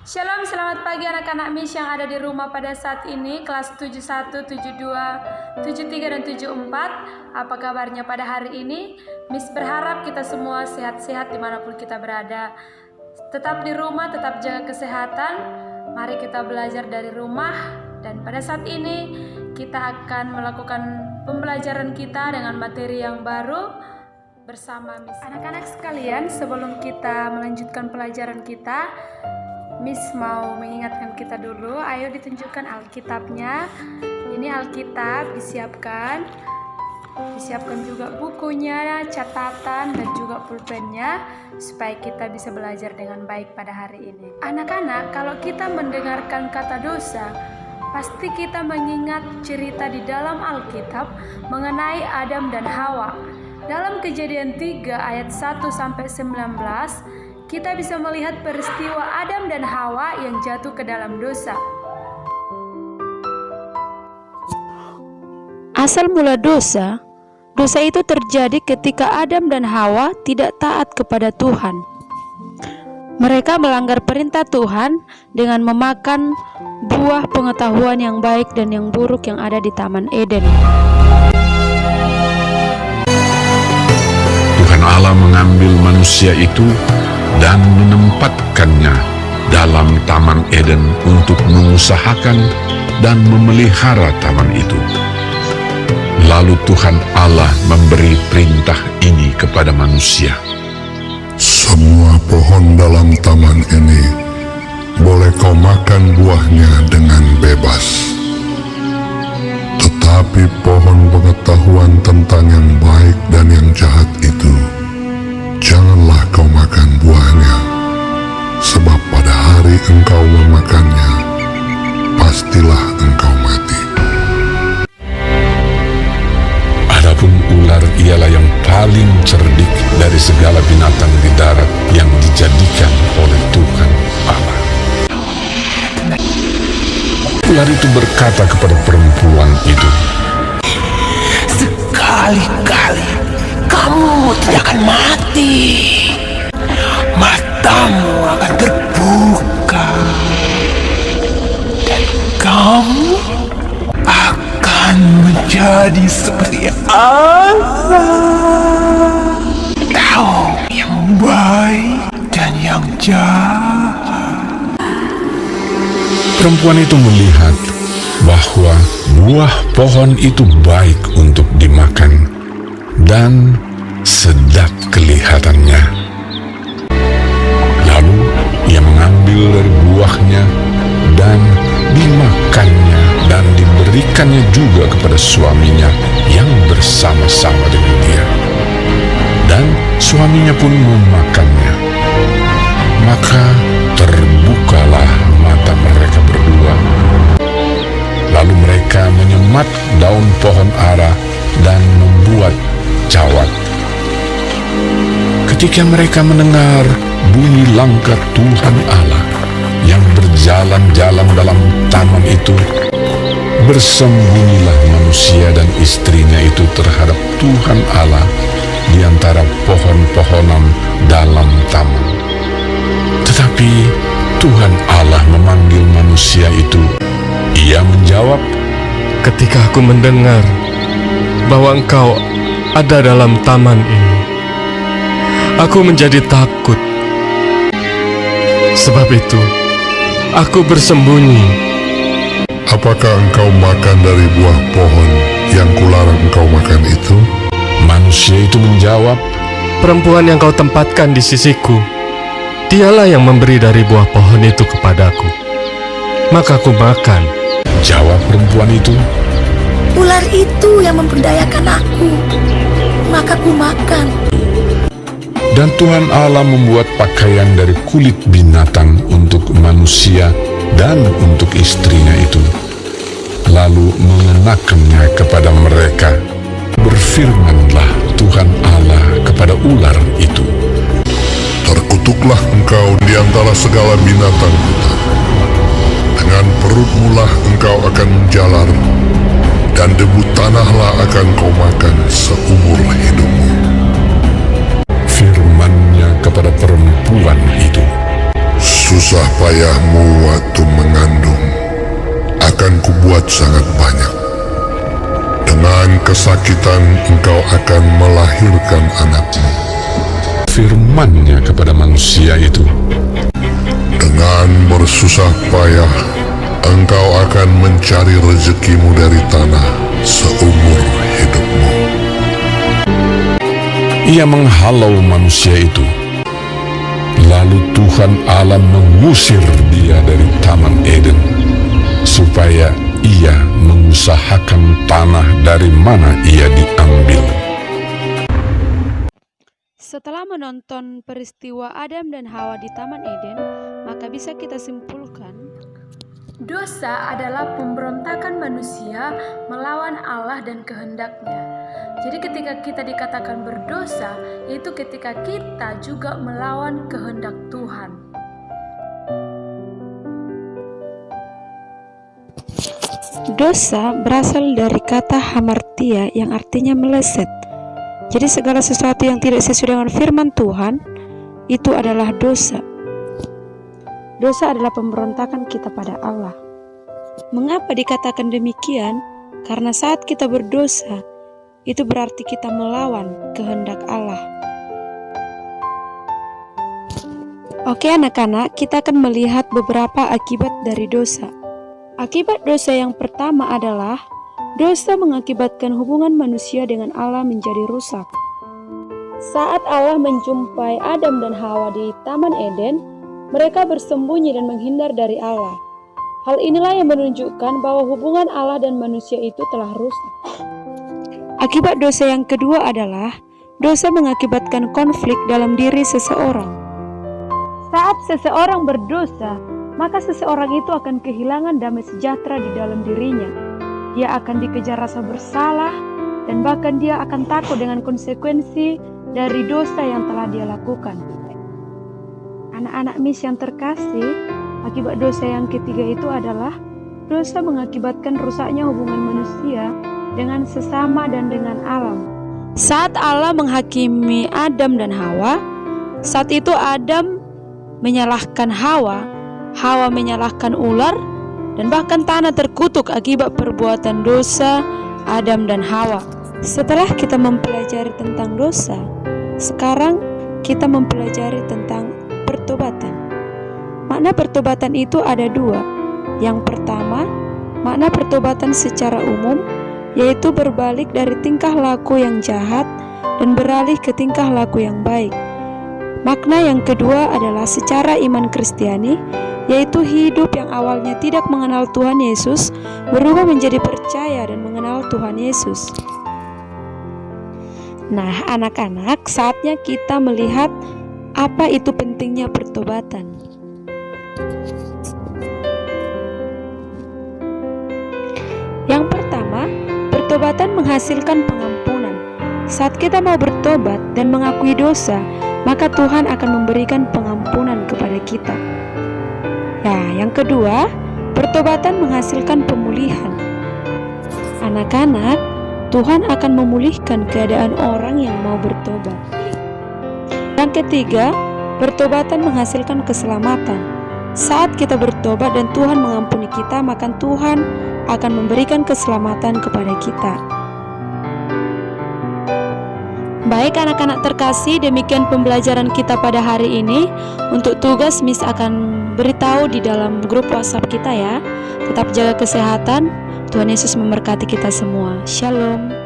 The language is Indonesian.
Shalom, selamat pagi anak-anak Miss yang ada di rumah pada saat ini, kelas 71, 72, 73, dan 74. Apa kabarnya pada hari ini? Miss berharap kita semua sehat-sehat dimanapun kita berada. Tetap di rumah, tetap jaga kesehatan. Mari kita belajar dari rumah. Dan pada saat ini kita akan melakukan pembelajaran kita dengan materi yang baru bersama Miss. Anak-anak sekalian, sebelum kita melanjutkan pelajaran kita, Miss mau mengingatkan kita dulu. Ayo ditunjukkan Alkitabnya. Ini Alkitab disiapkan juga bukunya, catatan, dan juga pulpennya, supaya kita bisa belajar dengan baik pada hari ini. Anak-anak, kalau kita mendengarkan kata dosa, pasti kita mengingat cerita di dalam Alkitab mengenai Adam dan Hawa. Dalam Kejadian 3 ayat 1-19, kita bisa melihat peristiwa Adam dan Hawa yang jatuh ke dalam dosa. Asal mula dosa itu terjadi ketika Adam dan Hawa tidak taat kepada Tuhan. Mereka melanggar perintah Tuhan dengan memakan buah pengetahuan yang baik dan yang buruk yang ada di Taman Eden. Tuhan Allah mengambil manusia itu dan menempatkannya dalam Taman Eden untuk mengusahakan dan memelihara taman itu. Lalu Tuhan Allah memberi perintah ini kepada manusia. Semua pohon dalam taman ini boleh kau makan buahnya dengan bebas. Tetapi pohon pengetahuan tentang yang baik dan yang jahat itu, janganlah kau makan buahnya, sebab pada hari engkau memakannya, pastilah engkau mati. Adapun ular ialah yang paling cerdik dari segala binatang di darat yang dijadikan oleh Tuhan Allah. Ular itu berkata kepada perempuan itu, "Sekali-kali kamu tidak akan mati. Matamu akan terbuka dan kamu akan menjadi seperti Allah, tahu yang baik dan yang jahat." perempuan itu melihat bahwa buah pohon itu baik untuk dimakan dan sedap kelihatannya. Lalu ia mengambil dari buahnya dan dimakannya dan diberikannya juga kepada suaminya yang bersama-sama dengan dia. Dan suaminya pun memakannya. Maka terbukalah mata mereka berdua. Lalu mereka menyemat daun pohon ara dan membuat cawat. Ketika mereka mendengar bunyi langkah Tuhan Allah yang berjalan-jalan dalam taman itu, bersembunyilah manusia dan istrinya itu terhadap Tuhan Allah di antara pohon-pohonan dalam taman. Tetapi Tuhan Allah memanggil manusia itu. Ia menjawab, "Ketika aku mendengar bahwa engkau ada dalam taman ini, aku menjadi takut. Sebab itu, aku bersembunyi." Apakah engkau makan dari buah pohon yang kularang engkau makan itu? Manusia itu menjawab, "Perempuan yang kau tempatkan di sisiku, dialah yang memberi dari buah pohon itu kepadaku. Maka aku makan." Jawab perempuan itu, "Ular itu yang memperdayakan aku, maka ku makan." dan Tuhan Allah membuat pakaian dari kulit binatang untuk manusia dan untuk istrinya itu, lalu mengenakannya kepada mereka. Berfirmanlah Tuhan Allah kepada ular itu, Terkutuklah engkau di antara segala binatang hutan. Dengan perutmu lah engkau akan menjalar, dan debu tanahlah akan kau makan seumur hidupmu. firman-Nya kepada perempuan itu. Susah payahmu waktu mengandung akan kubuat sangat banyak. Dengan kesakitan engkau akan melahirkan anakmu. Firman-Nya kepada manusia itu, Dengan bersusah payah engkau akan mencari rezekimu dari tanah seumur hidupmu. Ia menghalau manusia itu. Lalu Tuhan Allah mengusir dia dari Taman Eden, supaya ia mengusahakan tanah dari mana ia diambil. Setelah menonton peristiwa Adam dan Hawa di Taman Eden, maka bisa kita simpulkan, dosa adalah pemberontakan manusia melawan Allah dan kehendak-Nya. Jadi ketika kita dikatakan berdosa, itu ketika kita juga melawan kehendak Tuhan. Dosa berasal dari kata hamartia yang artinya meleset. Jadi segala sesuatu yang tidak sesuai dengan firman Tuhan, itu adalah dosa. Dosa adalah pemberontakan kita pada Allah. Mengapa dikatakan demikian? Karena saat kita berdosa, itu berarti kita melawan kehendak Allah. Oke anak-anak, kita akan melihat beberapa akibat dari dosa. Akibat dosa yang pertama adalah dosa mengakibatkan hubungan manusia dengan Allah menjadi rusak. Saat Allah menjumpai Adam dan Hawa di Taman Eden, mereka bersembunyi dan menghindar dari Allah. Hal inilah yang menunjukkan bahwa hubungan Allah dan manusia itu telah rusak. Akibat dosa yang kedua adalah dosa mengakibatkan konflik dalam diri seseorang. Saat seseorang berdosa, maka seseorang itu akan kehilangan damai sejahtera di dalam dirinya. Dia akan dikejar rasa bersalah dan bahkan dia akan takut dengan konsekuensi dari dosa yang telah dia lakukan. Anak-anak Miss yang terkasih, akibat dosa yang ketiga itu adalah dosa mengakibatkan rusaknya hubungan manusia dengan sesama dan dengan alam. Saat Allah menghakimi Adam dan Hawa, saat itu Adam menyalahkan Hawa, Hawa menyalahkan ular, dan bahkan tanah terkutuk akibat perbuatan dosa Adam dan Hawa. Setelah kita mempelajari tentang dosa, sekarang kita mempelajari tentang pertobatan. Makna pertobatan itu ada dua. Yang pertama, makna pertobatan secara umum, yaitu berbalik dari tingkah laku yang jahat dan beralih ke tingkah laku yang baik. Makna yang kedua adalah secara iman Kristiani, yaitu hidup yang awalnya tidak mengenal Tuhan Yesus berubah menjadi percaya dan mengenal Tuhan Yesus. Nah, anak-anak, saatnya kita melihat apa itu pentingnya pertobatan. Yang pertama, pertobatan menghasilkan pengampunan. Saat kita mau bertobat dan mengakui dosa, maka Tuhan akan memberikan pengampunan kepada kita. Ya, yang kedua, pertobatan menghasilkan pemulihan. Anak-anak, Tuhan akan memulihkan keadaan orang yang mau bertobat. Yang ketiga, pertobatan menghasilkan keselamatan. Saat kita bertobat dan Tuhan mengampuni kita, maka Tuhan akan memberikan keselamatan kepada kita. Baik anak-anak terkasih, demikian pembelajaran kita pada hari ini. Untuk tugas Miss akan beritahu di dalam grup WhatsApp kita ya. Tetap jaga kesehatan. Tuhan Yesus memberkati kita semua. Shalom.